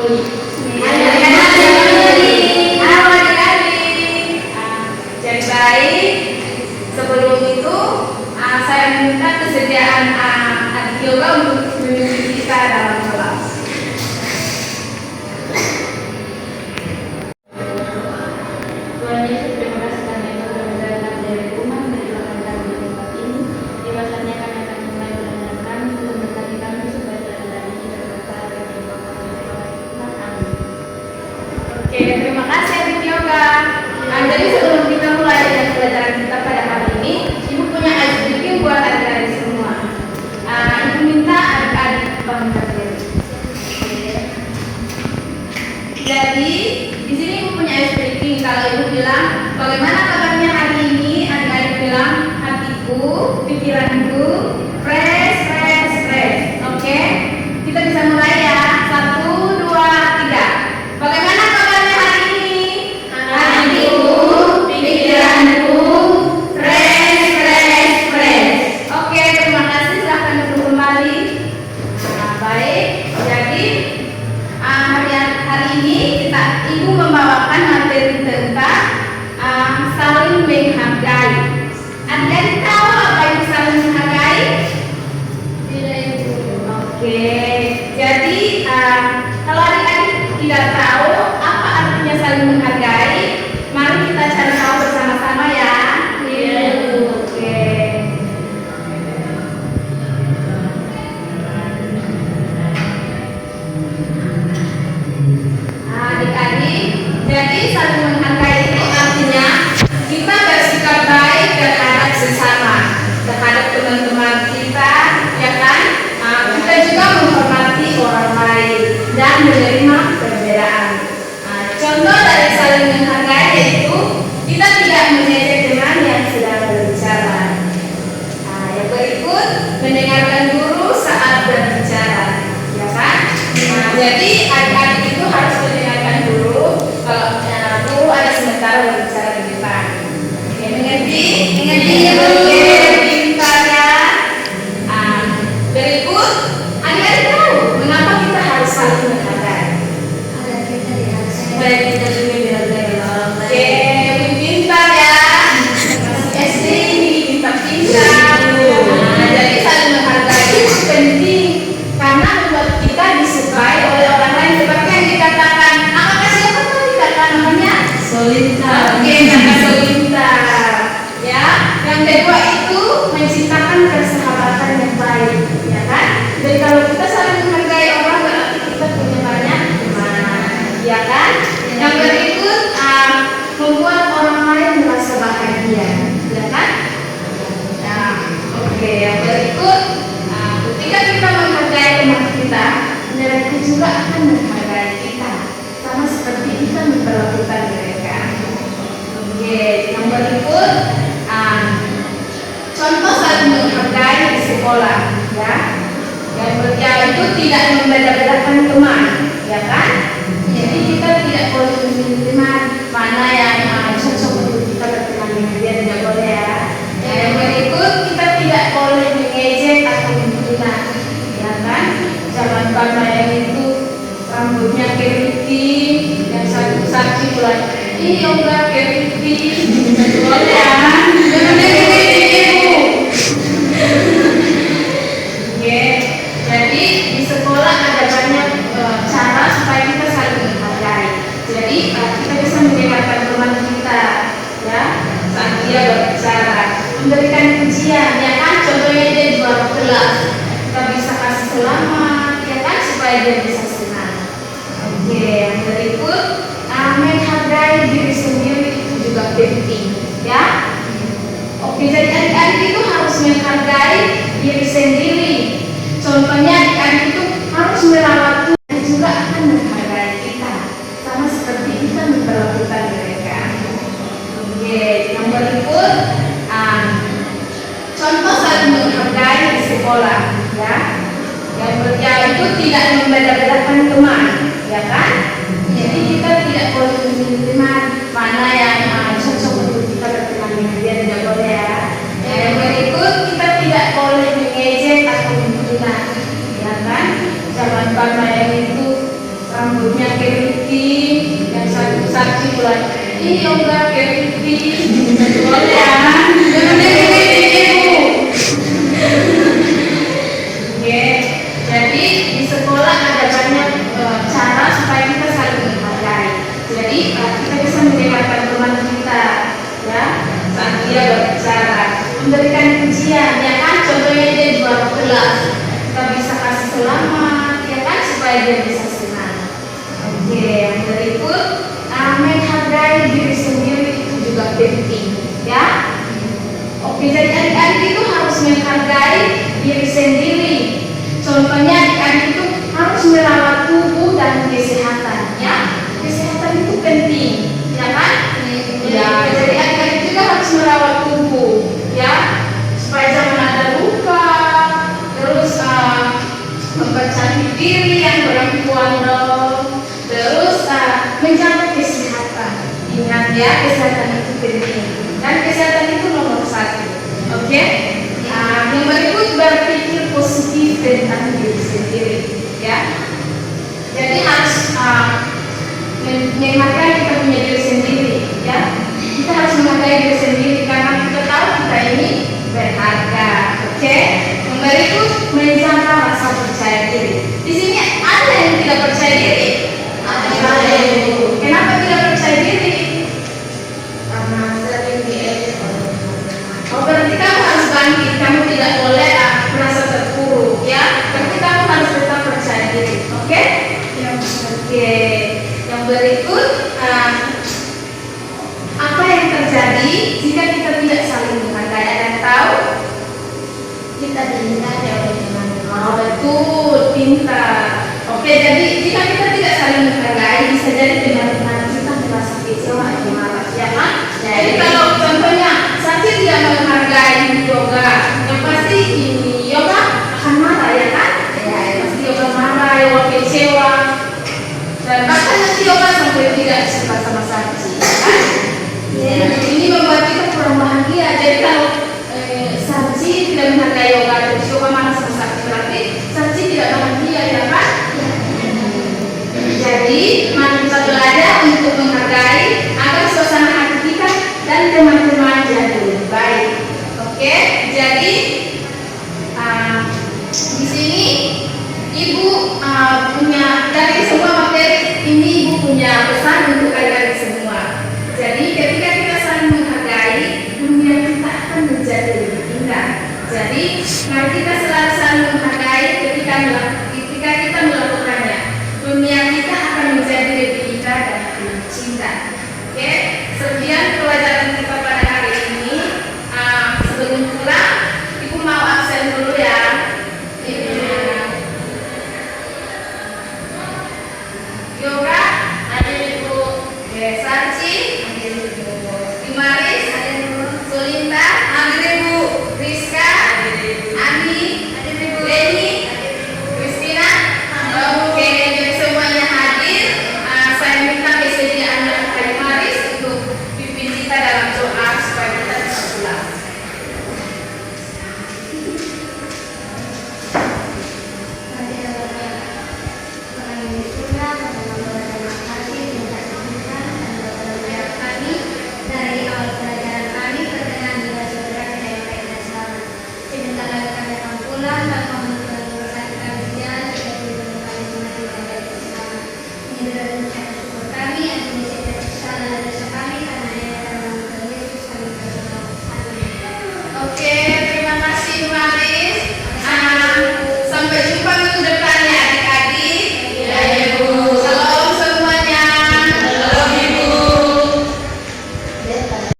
Halo adik-adik. Jadi baik. Sebelum itu saya minta kesediaan adik yoga untuk memimpin kita dalam kelas. Tuhan Yesus, terima kasih karena Engkau telah mendatangkan dari rumah menyelamatkan kami di tempat ini. Dewasanya kami akan mulai belajar kami untuk memberkati kami supaya belajar ini dapat berkata dan Engkau Tuhan. Amin. Oke, terima kasih adik yoga. Jadi sebelum kita mulai dengan pelajaran kita pada hari ini, Ibu punya ice breaking buat adik-adik semua. Ibu minta adik-adik bangun berdiri. Jadi di sini Ibu punya ice breaking. Kalau Ibu bilang, bagaimana kabarnya hari ini? Adik-adik bilang, hatiku, pikiranku, fresh, fresh, fresh. Oke, kita bisa mulai ya. 1, 2, 3. Bagaimana kabarnya hari ini? Hatiku, pikiranku, fresh, fresh, fresh. Oke, terima kasih. Silahkan duduk kembali. Baik. Jadi hari ini Ibu membawakan materi tentang saling menghargai. Adik-adik tahu apa itu saling menghargai? Tidak, Ibu. Oke. Jadi kalau adik-adik tidak tahu apa artinya saling menghargai, mari kita cari tahu bersama-sama ya. Iya, Ibu. Oke. Adik-adik, jadi saling menghargai itu artinya kita bersikap baik terhadap sesama, terhadap teman-teman kita, ya kan? Kita juga menghormati orang lain dan menerima perbedaan. Contoh dari saling menghargai yaitu kita tidak mengejek teman yang sedang berbicara. Yang berikut, mendengarkan guru saat berbicara, ya kan? Jadi adik-adik itu harus mendengarkan guru kalau guru ada sementara berbicara di depan. Oke, mengerti? Oke, pintar ya. Berikut, adik-adik tahu mengapa kita harus saling menghargai? Supaya kita juga dihargai orang Oke, lain. pintar ya. SD ini pintar-pintar. Jadi saling menghargai itu penting karena membuat kita disukai oleh orang lain seperti yang dikatakan. Apakah siapa tadi kata namanya? Solita. Oke, kata Solita. Ya, yang kedua itu menciptakan persahabatan yang baik, ya kan? Jadi kalau kita saling menghargai orang berarti kita punya banyak teman, ya kan? Yang berikut membuat orang lain merasa bahagia, ya kan? Nah, oke, yang berikut ketika kita menghargai teman kita, mereka juga akan menghargai kita, sama seperti kita memperlakukan mereka. Oke, yang berikut contoh saling menghargai di sekolah, ya. Yang berjalan itu tidak membeda-bedakan teman, ya kan? Jadi kita tidak boleh memilih teman mana yang cocok untuk kita berteman dengan dia, tidak boleh ya. Yang berikut kita tidak boleh mengejek atau menghina, ya kan? Jangan karena yang itu rambutnya keriting, yang satu sakit pula. Ini yoga keriting, boleh ya? Jangan keriting ibu. Oke, jadi di sekolah ada banyak cara supaya kita saling menghargai. Jadi kita bisa mendengarkan teman kita, ya, saat dia berbicara, memberikan pujian, ya kan? Contohnya dia juara kelas, kita bisa kasih selamat, ya kan? Supaya dia bisa senang. Oke, yang berikut menghargai diri sendiri itu juga penting, ya. Oke, jadi adik-adik itu harus menghargai diri sendiri. Contohnya adik-adik itu harus merawat Tuhan juga akan menghargai kita, sama seperti kita memperlakukan mereka. Oke, yang berikut contoh saling menghargai di sekolah, ya. Yang berjalan itu tidak membeda-bedakan teman, ya kan? Jadi kita tidak boleh memilih teman mana yang cocok untuk kita berteman dengan dia, tidak boleh ya. Yang berikut kita tidak boleh mengejek atau menghina, ya kan? Jangan karena yang itu rambutnya saksi bulan ini yoga kayak boleh ya, jangan ibu. Oke, jadi di sekolah ada banyak cara supaya kita saling menghargai. Jadi kita bisa mendengarkan teman kita, ya, saat dia berbicara, memberikan pujian, ya kan? Contohnya dia juara kelas, kita bisa kasih selamat, ya kan? Supaya dia bisa senang. Oke, yang berikut menghargai diri sendiri itu juga penting, ya. Oke, jadi adik-adik itu harus menghargai diri sendiri. Contohnya adik-adik itu harus merawat tubuh dan kesehatan, ya. Kesehatan itu penting, ya kan? Ya, jadi adik-adik juga harus merawat tubuh, ya, supaya jangan ada luka. Terus mempercantik diri yang berambut, terus menjaga kesehatan. Ingat ya, kesehatan itu penting dan kesehatan itu nomor 1. Oke? Yang berikut berpikir positif tentang diri sendiri, ya. Jadi harus menghargai kita punya diri sendiri, ya. Kita harus menghargai diri sendiri karena kita tahu kita ini berharga. Oke? Yang berikut menjaga rasa percaya diri. Di sini ada yang tidak percaya diri. Kenapa tidak percaya diri? Karena sering diejek oleh orang. Oh, berarti kamu harus bangkit. Kamu tidak boleh merasa terpuruk, ya. Berarti kamu harus tetap percaya diri. Oke? Ya. Oke. Yang berikut, apa yang terjadi jika kita tidak saling menghargai? Ada yang tahu? Kita dihina oleh teman. Oh, betul, pintar. Oke, jadi jika kita tidak saling menghargai, bisa jadi teman-teman kita merasa kecewa atau marah, ya kan? Jadi kalau contohnya Santi tidak menghargai yoga, yang pasti ini yoga akan marah, ya kan? Ya, pasti yoga marah, yoga kecewa, dan bahkan nanti yoga sampai tidak suka sama Santi, ya kan? Ini membuat kita kurang bahagia. Jadi kalau Santi tidak menghargai yoga, terus yoga marah sama Santi, berarti Santi tidak bahagia, ya kan? Jadi, mari kita belajar untuk menghargai agar suasana hati kita dan teman-teman jadi lebih baik. Oke, jadi di sini Ibu punya dari semua materi ini Ibu punya pesan untuk adik-adik semua. Jadi, ketika kita saling menghargai, dunia kita akan menjadi lebih indah. Jadi, mari kita selalu saling menghargai ketika kita melakukannya. Dunia kita akan menjadi lebih indah dan penuh cinta. Oke, sekian pelajaran kita pada hari ini. Sebelum pulang, Ibu mau absen dulu ya. Yoga, ada Ibu. Sanci, Imaris, Solinta, ada Ibu. Rizka, Ani, Leni, Kristina. Oke, semuanya hadir. Saya minta kesediaan Pak Imaris untuk pimpin kita dalam doa supaya kita bisa pulang. Dari awal pelajaran kami berkenan bila saudara kita yang baik dan selamat. Sebentar lagi kami akan pulang dan memenuhi urusan kami jalan sudah diberikan kami mati dan baik dan selamat. Ini adalah ucapan syukur kami yang menyelesaikan kesalahan dan dosa kami karena Dia telah mengampuni Yesus kami berdoa. Amin. Oke,